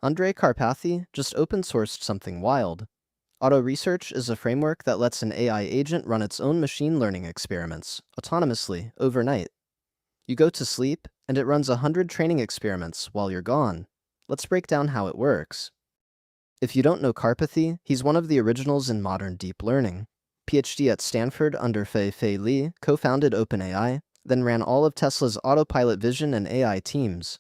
Andrej Karpathy just open-sourced something wild. AutoResearch is a framework that lets an AI agent run its own machine learning experiments, autonomously, overnight. You go to sleep, and it runs 100 training experiments while you're gone. Let's break down how it works. If you don't know Karpathy, he's one of the originals in modern deep learning. PhD at Stanford under Fei Li, co-founded OpenAI, then ran all of Tesla's Autopilot Vision and AI teams.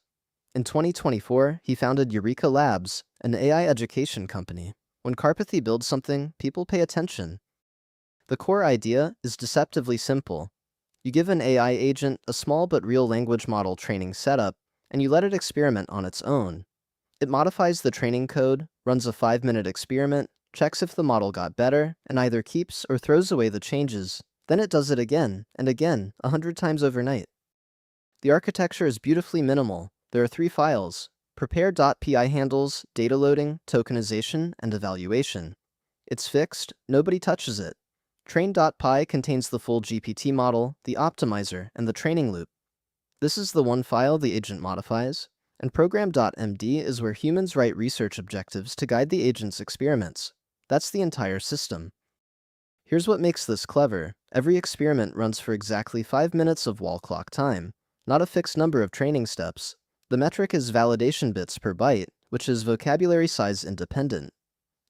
In 2024, he founded Eureka Labs, an AI education company. When Karpathy builds something, people pay attention. The core idea is deceptively simple. You give an AI agent a small but real language model training setup, and you let it experiment on its own. It modifies the training code, runs a 5-minute experiment, checks if the model got better, and either keeps or throws away the changes. Then it does it again and again, 100 times overnight. The architecture is beautifully minimal. There are 3 files: prepare.py handles data loading, tokenization, and evaluation. It's fixed, nobody touches it. Train.py contains the full GPT model, the optimizer, and the training loop. This is the one file the agent modifies. And program.md is where humans write research objectives to guide the agent's experiments. That's the entire system. Here's what makes this clever. Every experiment runs for exactly 5 minutes of wall clock time, not a fixed number of training steps. The metric is validation bits per byte, which is vocabulary size independent.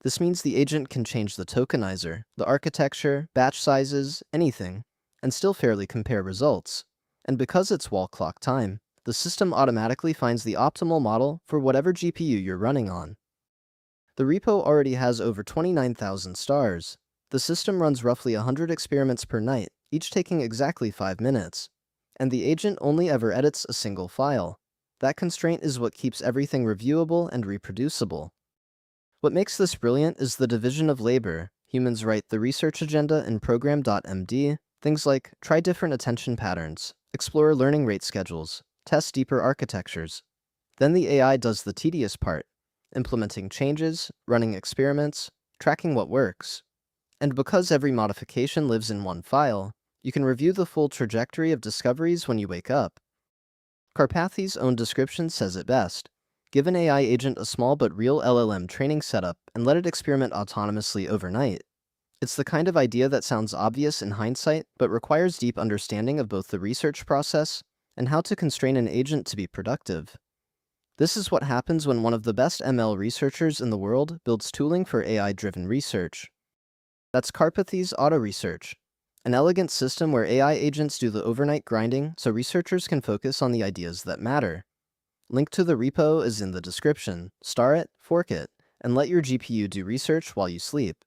This means the agent can change the tokenizer, the architecture, batch sizes, anything, and still fairly compare results. And because it's wall clock time, the system automatically finds the optimal model for whatever GPU you're running on. The repo already has over 29,000 stars. The system runs roughly 100 experiments per night, each taking exactly 5 minutes. And the agent only ever edits a single file. That constraint is what keeps everything reviewable and reproducible. What makes this brilliant is the division of labor. Humans write the research agenda in program.md, things like try different attention patterns, explore learning rate schedules, test deeper architectures. Then the AI does the tedious part, implementing changes, running experiments, tracking what works. And because every modification lives in one file, you can review the full trajectory of discoveries when you wake up. Karpathy's own description says it best. Give an AI agent a small but real LLM training setup and let it experiment autonomously overnight. It's the kind of idea that sounds obvious in hindsight, but requires deep understanding of both the research process and how to constrain an agent to be productive. This is what happens when one of the best ML researchers in the world builds tooling for AI-driven research. That's Karpathy's AutoResearch, an elegant system where AI agents do the overnight grinding so researchers can focus on the ideas that matter. Link to the repo is in the description. Star it, fork it, and let your GPU do research while you sleep.